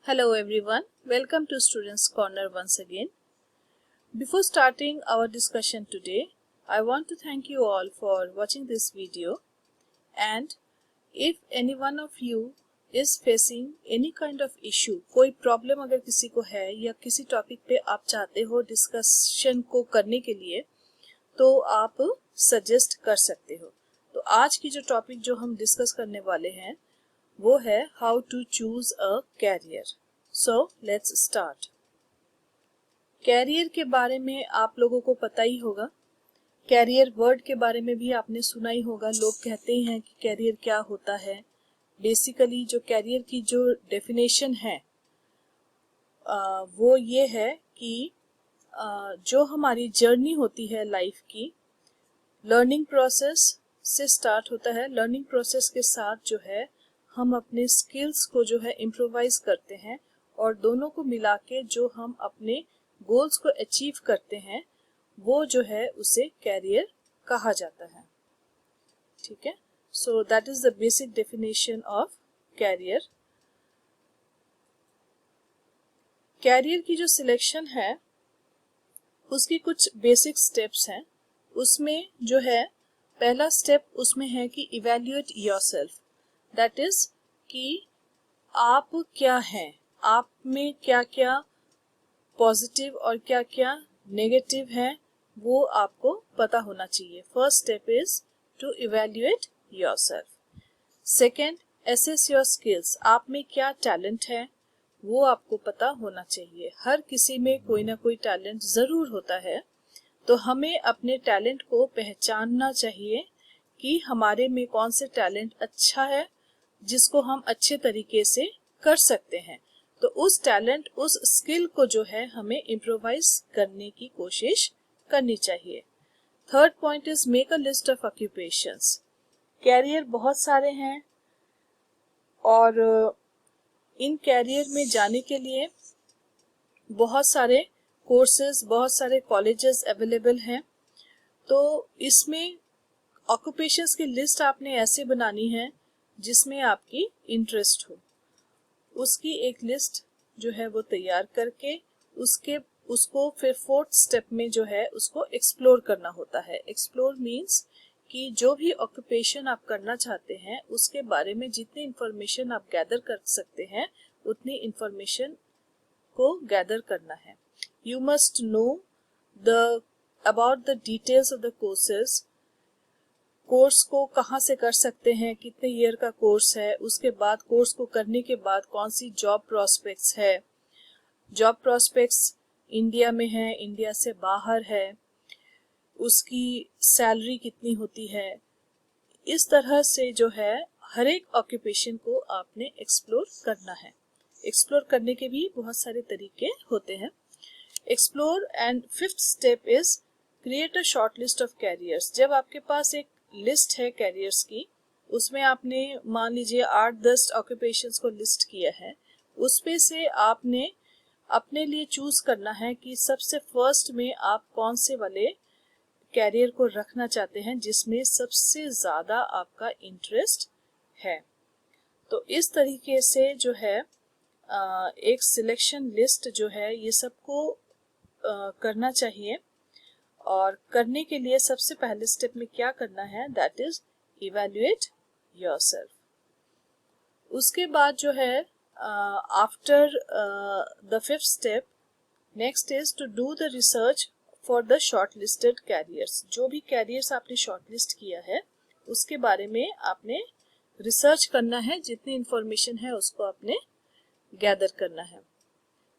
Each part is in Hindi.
Hello everyone, welcome to Students Corner once again. Before starting our discussion today, I want to thank you all for watching this video, and if any one of you is facing any kind of issue, कोई प्रॉब्लम अगर किसी को है या किसी टॉपिक पे आप चाहते हो डिस्कशन को करने के लिए तो आप सजेस्ट कर सकते हो। तो आज की जो टॉपिक जो हम डिस्कस करने वाले हैं वो है how to choose a career. So let's start. Career के बारे में आप लोगों को पता ही होगा। कैरियर वर्ड के बारे में भी आपने सुना ही होगा। लोग कहते हैं कि कैरियर क्या होता है। बेसिकली जो कैरियर की जो डेफिनेशन है वो ये है कि जो हमारी जर्नी होती है लाइफ की, लर्निंग प्रोसेस से स्टार्ट होता है। लर्निंग प्रोसेस के साथ जो है हम अपने स्किल्स को जो है इम्प्रोवाइज करते हैं और दोनों को मिला के जो हम अपने गोल्स को अचीव करते हैं वो जो है उसे कैरियर कहा जाता है। ठीक है, so that is the basic definition of career. Career की जो सिलेक्शन है उसकी कुछ बेसिक स्टेप्स हैं। उसमें जो है पहला स्टेप उसमें है कि इवैल्यूएट योरसेल्फ, दैट इज कि आप क्या हैं, आप में क्या क्या पॉजिटिव और क्या क्या नेगेटिव है वो आपको पता होना चाहिए। First step is to evaluate yourself. Second, assess your skills, आप में क्या टैलेंट है वो आपको पता होना चाहिए। हर किसी में कोई ना कोई टैलेंट जरूर होता है, तो हमें अपने टैलेंट को पहचानना चाहिए कि हमारे में कौन से टैलेंट अच्छा है जिसको हम अच्छे तरीके से कर सकते हैं। तो उस टैलेंट, उस स्किल को जो है हमें इम्प्रोवाइज करने की कोशिश करनी चाहिए। Third point is make a list of occupations. Career बहुत सारे हैं और इन कैरियर में जाने के लिए बहुत सारे कोर्सेज, बहुत सारे कॉलेजेस अवेलेबल हैं। तो इसमें ऑक्यूपेशंस की लिस्ट आपने ऐसे बनानी है जिसमें आपकी इंटरेस्ट हो। उसकी एक लिस्ट जो है वो तैयार करके उसको फिर फोर्थ स्टेप में जो है उसको एक्सप्लोर करना होता है। एक्सप्लोर मीन्स कि जो भी ऑक्यूपेशन आप करना चाहते हैं उसके बारे में जितनी इंफॉर्मेशन आप गैदर कर सकते हैं उतनी इंफॉर्मेशन को गैदर करना है। You must know about the details of the courses. Course को कहाँ से कर सकते हैं, कितने ईयर का कोर्स है, उसके बाद कोर्स को करने के बाद कौन सी जॉब प्रोस्पेक्ट्स है, जॉब प्रोस्पेक्ट्स इंडिया में है, इंडिया से बाहर है, उसकी सैलरी कितनी होती है। इस तरह से जो है हर एक ऑक्यूपेशन को आपने एक्सप्लोर करना है। एक्सप्लोर करने के भी बहुत सारे तरीके होते हैं। Explore and fifth step is create a short list of carriers. जब आपके पास एक लिस्ट है कैरियर्स की, उसमें आपने मान लीजिए 8-10 ऑक्यूपेशंस को लिस्ट किया है, उसपे से आपने अपने लिए चूज करना है कि सबसे फर्स्ट में आप कौन से वाले कैरियर को रखना चाहते हैं जिसमें सबसे ज्यादा आपका इंटरेस्ट है। तो इस तरीके से जो है एक सिलेक्शन लिस्ट जो है ये सबको करना चाहिए। और करने के लिए सबसे पहले स्टेप में क्या करना है, दैट इज इवैल्यूएट योरसेल्फ। उसके बाद जो है after the fifth step, next is to do the research for the short listed careers. जो भी कैरियर्स आपने शॉर्ट लिस्ट किया है उसके बारे में आपने रिसर्च करना है, जितनी इंफॉर्मेशन है उसको आपने गैदर करना है।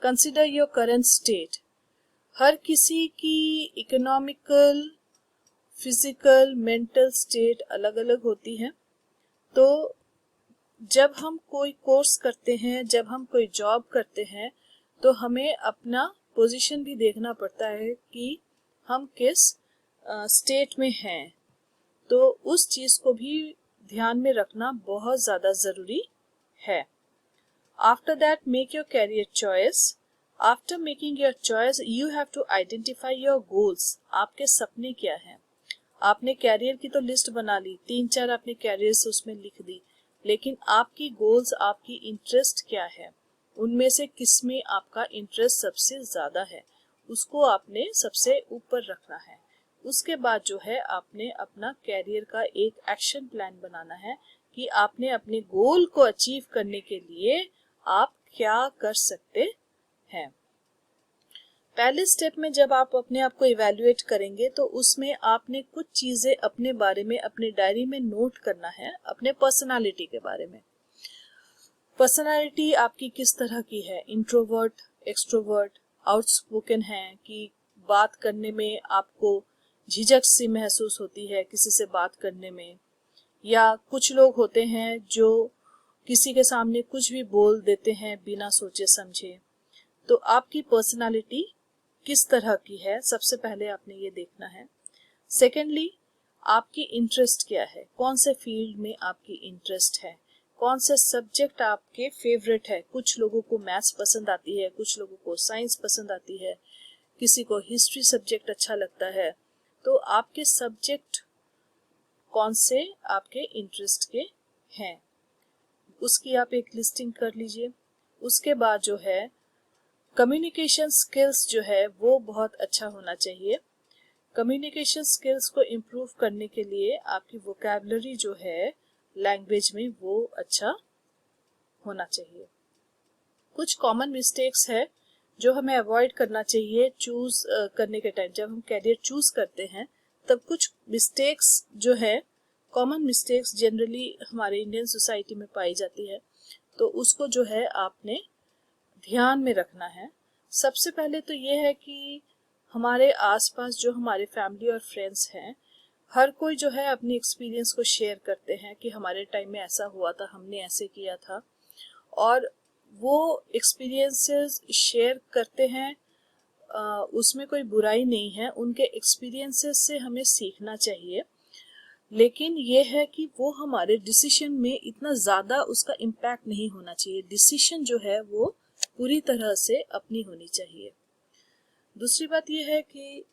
Consider your current state. हर किसी की इकोनॉमिकल, फिजिकल, मेंटल स्टेट अलग अलग होती है। तो जब हम कोई कोर्स करते हैं, जब हम कोई जॉब करते हैं, तो हमें अपना पोजीशन भी देखना पड़ता है कि हम किस स्टेट में हैं। तो उस चीज को भी ध्यान में रखना बहुत ज्यादा जरूरी है। After that make your career choice. After making your choice you have to identify your goals. आपके सपने क्या हैं। आपने कैरियर की तो लिस्ट बना ली, 3-4 आपने कैरियर्स उसमें लिख दी, लेकिन आपकी गोल्स, आपकी इंटरेस्ट क्या है उनमें से किस में आपका इंटरेस्ट सबसे ज़्यादा है, उसको आपने सबसे ऊपर रखना है। उसके बाद जो है आपने अपना कैरियर का एक एक्शन प्लान बनाना है कि आपने अपने गोल को अचीव करने के लिए आप क्या कर सकते हैं। पहले स्टेप में जब आप अपने आप को इवैल्यूएट करेंगे तो उसमें आपने कुछ चीज़ें अपने बारे में अपने डायरी में नोट करना है, अपने पर्सनालिटी के बारे में। पर्सनालिटी आपकी किस तरह की है, इंट्रोवर्ट, एक्सट्रोवर्ट, आउटस्पोकन है कि बात करने में आपको झिझक सी महसूस होती है किसी से बात करने में, या कुछ लोग होते हैं जो किसी के सामने कुछ भी बोल देते हैं बिना सोचे समझे। तो आपकी पर्सनालिटी किस तरह की है, सबसे पहले आपने ये देखना है। सेकेंडली, आपकी इंटरेस्ट क्या है, कौन से फील्ड में आपकी इंटरेस्ट है, कौन से सब्जेक्ट आपके फेवरेट है। कुछ लोगों को मैथ्स पसंद आती है, कुछ लोगों को साइंस पसंद आती है, किसी को हिस्ट्री सब्जेक्ट अच्छा लगता है। तो आपके सब्जेक्ट कौन से आपके इंटरेस्ट के हैं, उसकी आप एक लिस्टिंग कर लीजिए। उसके बाद जो है कम्युनिकेशन स्किल्स जो है वो बहुत अच्छा होना चाहिए। कम्युनिकेशन स्किल्स को इम्प्रूव करने के लिए आपकी वोकैबुलरी जो है लैंग्वेज में वो अच्छा होना चाहिए। कुछ कॉमन मिस्टेक्स है जो हमें अवॉइड करना चाहिए चूज करने के टाइम। जब हम कैरियर चूज करते हैं तब कुछ मिस्टेक्स जो है, कॉमन मिस्टेक्स जनरली हमारे इंडियन सोसाइटी में पाई जाती है, तो उसको जो है आपने ध्यान में रखना है। सबसे पहले तो ये है कि हमारे आसपास जो हमारे फैमिली और फ्रेंड्स हैं, हर कोई जो है अपनी एक्सपीरियंस को शेयर करते हैं कि हमारे टाइम में ऐसा हुआ था, हमने ऐसे किया था, और वो एक्सपीरियंसेस शेयर करते हैं। उसमें कोई बुराई नहीं है, उनके एक्सपीरियंसेस से हमें सीखना चाहिए। लेकिन ये है कि वो हमारे डिसीजन में इतना ज़्यादा उसका इम्पैक्ट नहीं होना चाहिए। डिसीजन जो है वो पूरी तरह से अपनी होनी चाहिए। दूसरी बात ये है कि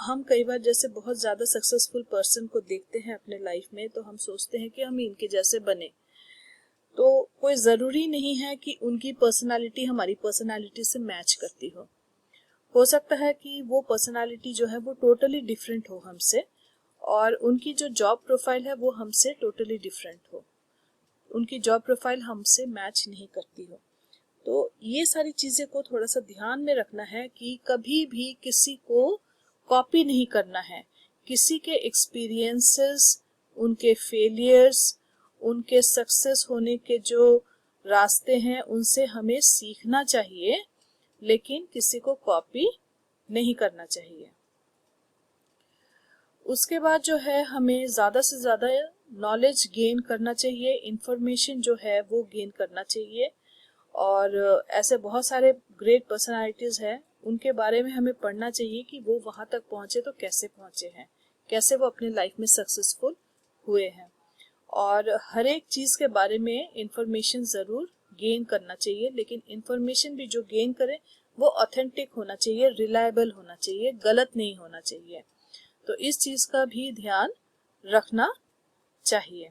हम कई बार जैसे बहुत ज़्यादा सक्सेसफुल पर्सन को देखते हैं अपने लाइफ में, तो हम सोचते हैं कि हम इनके जैसे बने। तो कोई ज़रूरी नहीं है कि उनकी पर्सनालिटी हमारी पर्सनालिटी से मैच करती हो सकता है कि वो पर्सनालिटी जो है वो टोटली डिफरेंट हो हमसे, और उनकी जो जॉब प्रोफाइल है वो हमसे टोटली डिफरेंट हो, उनकी जॉब प्रोफाइल हमसे मैच नहीं करती हो। तो ये सारी चीज़ें को थोड़ा सा ध्यान में रखना है कि कभी भी किसी को कॉपी नहीं करना है। किसी के एक्सपीरियंसेस, उनके फेलियर्स, उनके सक्सेस होने के जो रास्ते हैं उनसे हमें सीखना चाहिए, लेकिन किसी को कॉपी नहीं करना चाहिए। उसके बाद जो है हमें ज़्यादा से ज़्यादा नॉलेज गेन करना चाहिए, इंफॉर्मेशन जो है वो गेन करना चाहिए। और ऐसे बहुत सारे ग्रेट पर्सनालिटीज़ हैं, उनके बारे में हमें पढ़ना चाहिए कि वो वहाँ तक पहुँचे तो कैसे पहुँचे हैं, कैसे वो अपने लाइफ में सक्सेसफुल हुए हैं। और हर एक चीज़ के बारे में इंफॉर्मेशन ज़रूर गेन करना चाहिए, लेकिन इंफॉर्मेशन भी जो गेन करें वो ऑथेंटिक होना चाहिए, रिलायबल होना चाहिए, गलत नहीं होना चाहिए। तो इस चीज़ का भी ध्यान रखना चाहिए।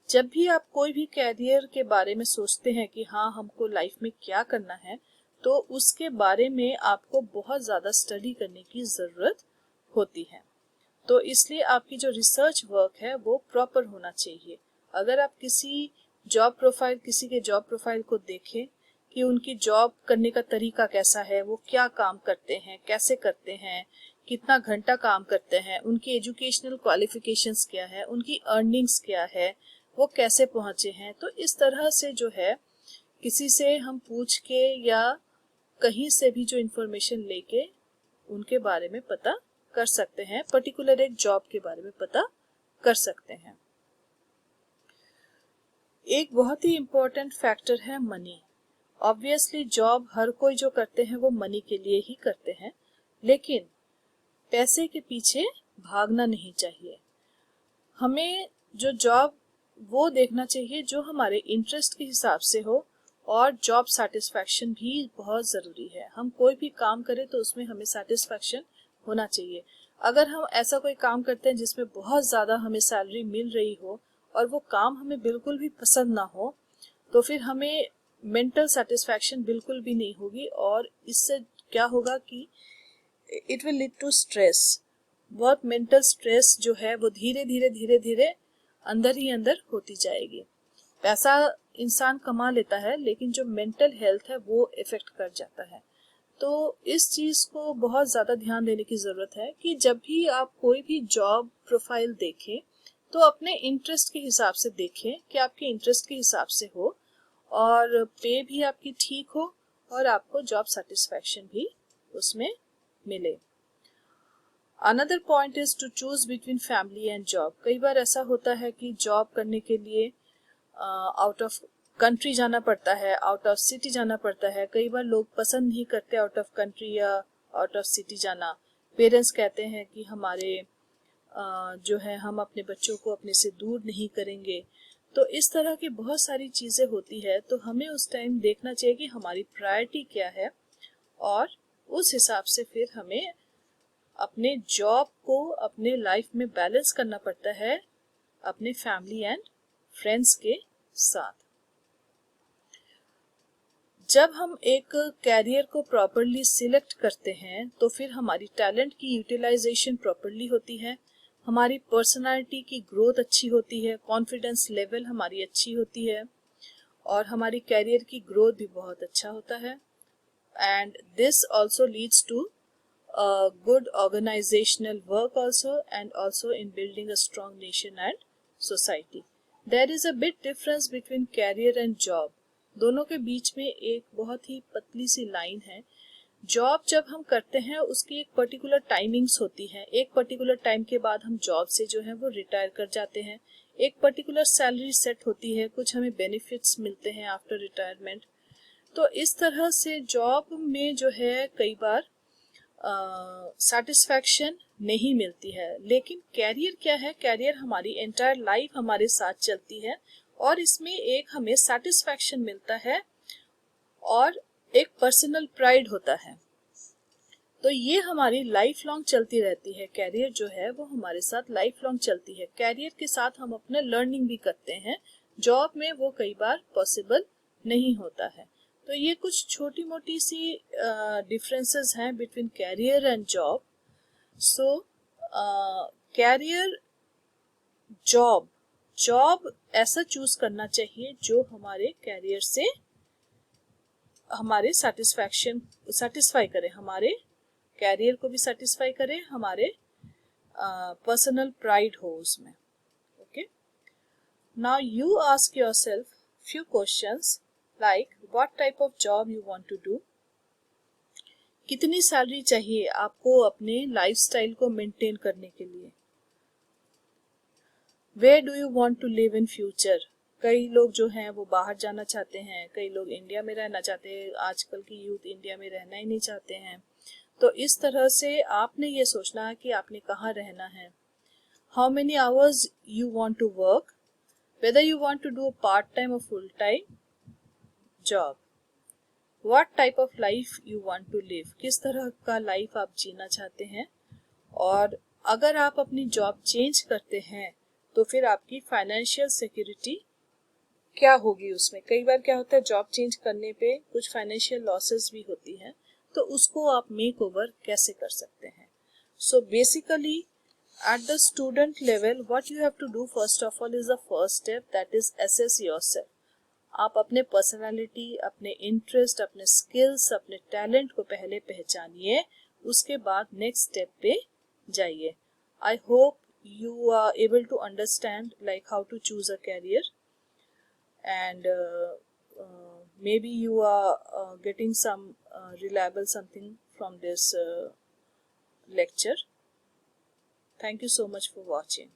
जब भी आप कोई भी कैरियर के बारे में सोचते हैं कि हाँ हमको लाइफ में क्या करना है, तो उसके बारे में आपको बहुत ज़्यादा स्टडी करने की ज़रूरत होती है। तो इसलिए आपकी जो रिसर्च वर्क है वो प्रॉपर होना चाहिए। अगर आप किसी के जॉब प्रोफाइल को देखें कि उनकी जॉब करने का तरीका कैसा है, वो क्या काम करते हैं, कैसे करते हैं, कितना घंटा काम करते हैं, उनकी एजुकेशनल क्वालिफिकेशंस क्या है, उनकी अर्निंग्स क्या है, वो कैसे पहुंचे हैं, तो इस तरह से जो है किसी से हम पूछ के या कहीं से भी जो इन्फॉर्मेशन लेके उनके बारे में पता कर सकते हैं, पर्टिकुलर एक जॉब के बारे में पता कर सकते हैं। एक बहुत ही इम्पोर्टेंट फैक्टर है मनी। ऑब्वियसली जॉब हर कोई जो करते हैं वो मनी के लिए ही करते हैं, लेकिन पैसे के पीछे भागना नहीं चाहिए। हमें जो जॉब वो देखना चाहिए जो हमारे इंटरेस्ट के हिसाब से हो, और जॉब सेटिस्फैक्शन भी बहुत ज़रूरी है। हम कोई भी काम करें तो उसमें हमें सेटिस्फैक्शन होना चाहिए। अगर हम ऐसा कोई काम करते हैं जिसमें बहुत ज़्यादा हमें सैलरी मिल रही हो और वो काम हमें बिल्कुल भी पसंद ना हो, तो फिर हमें मेंटल सेटिस्फैक्शन बिल्कुल भी नहीं होगी, और इससे क्या होगा कि it will lead to stress. बहुत मेंटल स्ट्रेस जो है वो धीरे धीरे धीरे धीरे अंदर ही अंदर होती जाएगी। पैसा इंसान कमा लेता है, लेकिन जो मेंटल हेल्थ है वो इफेक्ट कर जाता है। तो इस चीज को बहुत ज्यादा ध्यान देने की जरूरत है कि जब भी आप कोई भी जॉब प्रोफाइल देखें तो अपने इंटरेस्ट के हिसाब से देखें कि आपके इंटरेस्ट के हिसाब से हो, और पे भी आपकी ठीक हो, और आपको जॉब सेटिस्फैक्शन भी उसमें मिले। Another point is to choose between family and job. कई बार ऐसा होता है कि जॉब करने के लिए आउट ऑफ कंट्री जाना पड़ता है, आउट ऑफ सिटी जाना पड़ता है। कई बार लोग पसंद नहीं करते आउट ऑफ कंट्री या आउट ऑफ सिटी जाना। पेरेंट्स कहते हैं कि हमारे जो है हम अपने बच्चों को अपने से दूर नहीं करेंगे। तो इस तरह की बहुत सारी चीज़ें होती है, तो हमें उस टाइम देखना चाहिए कि हमारी प्रायोरिटी क्या है, और उस हिसाब से फिर हमें अपने जॉब को अपने लाइफ में बैलेंस करना पड़ता है अपने फैमिली एंड फ्रेंड्स के साथ। जब हम एक कैरियर को प्रॉपरली सिलेक्ट करते हैं तो फिर हमारी टैलेंट की यूटिलाइजेशन प्रॉपरली होती है, हमारी पर्सनालिटी की ग्रोथ अच्छी होती है, कॉन्फिडेंस लेवल हमारी अच्छी होती है, और हमारी कैरियर की ग्रोथ भी बहुत अच्छा होता है। And this also leads to good organizational work also, and also in building a strong nation and society. There is a big difference between career and job. दोनों के बीच में एक बहुत ही पतली सी लाइन है। जॉब जब हम करते हैं उसकी एक पर्टिकुलर टाइमिंग्स होती है, एक पर्टिकुलर टाइम के बाद हम जॉब से जो है वो रिटायर कर जाते हैं, एक पर्टिकुलर सैलरी सेट होती है, कुछ हमें बेनिफिट्स मिलते हैं आफ्टर रिटायरमेंट। तो इस तरह से जॉब में जो है कई बार सेटिस्फैक्शन नहीं मिलती है। लेकिन कैरियर क्या है, कैरियर हमारी एंटायर लाइफ हमारे साथ चलती है, और इसमें एक हमें सेटिस्फैक्शन मिलता है और एक पर्सनल प्राइड होता है। तो ये हमारी लाइफ लॉन्ग चलती रहती है। कैरियर जो है वो हमारे साथ लाइफ लॉन्ग चलती है। कैरियर के साथ हम अपना लर्निंग भी करते हैं, जॉब में वो कई बार पॉसिबल नहीं होता है। तो ये कुछ छोटी मोटी सी डिफरेंसेस हैं between career and job. So career, job, job ऐसा चूज करना चाहिए जो हमारे कैरियर से हमारे सेटिस्फाई करे, हमारे कैरियर को भी सेटिस्फाई करे, हमारे पर्सनल प्राइड हो उसमें। Okay, now you ask yourself few questions like what type of job you want to do, कितनी सैलरी चाहिए आपको अपने लाइफस्टाइल को मेंटेन करने के लिए, where do you want to live in future। कई लोग जो हैं वो बाहर जाना चाहते हैं, कई लोग इंडिया में रहना चाहते हैं, आजकल की यूथ इंडिया में रहना ही नहीं चाहते हैं। तो इस तरह से आपने ये सोचना है कि आपने कहाँ रहना है। How many hours you want to work, whether you want to do a part time or full time job, what type of life you want to live, किस तरह का लाइफ आप जीना चाहते हैं, और अगर आप अपनी जॉब चेंज करते हैं तो फिर आपकी फाइनेंशियल सिक्योरिटी क्या होगी उसमें। कई बार क्या होता है, जॉब चेंज करने पे कुछ फाइनेंशियल लॉसेस भी होती हैं, तो उसको आप मेक ओवर कैसे कर सकते हैं। So basically at the student level what you have to do first of all is the first step, that is assess yourself। आप अपने पर्सनालिटी, अपने इंटरेस्ट, अपने स्किल्स, अपने टैलेंट को पहले पहचानिए, उसके बाद नेक्स्ट स्टेप पे जाइए। I hope you are able to understand like how to choose a career, and maybe you are getting some reliable something from this lecture. Thank you so much for watching.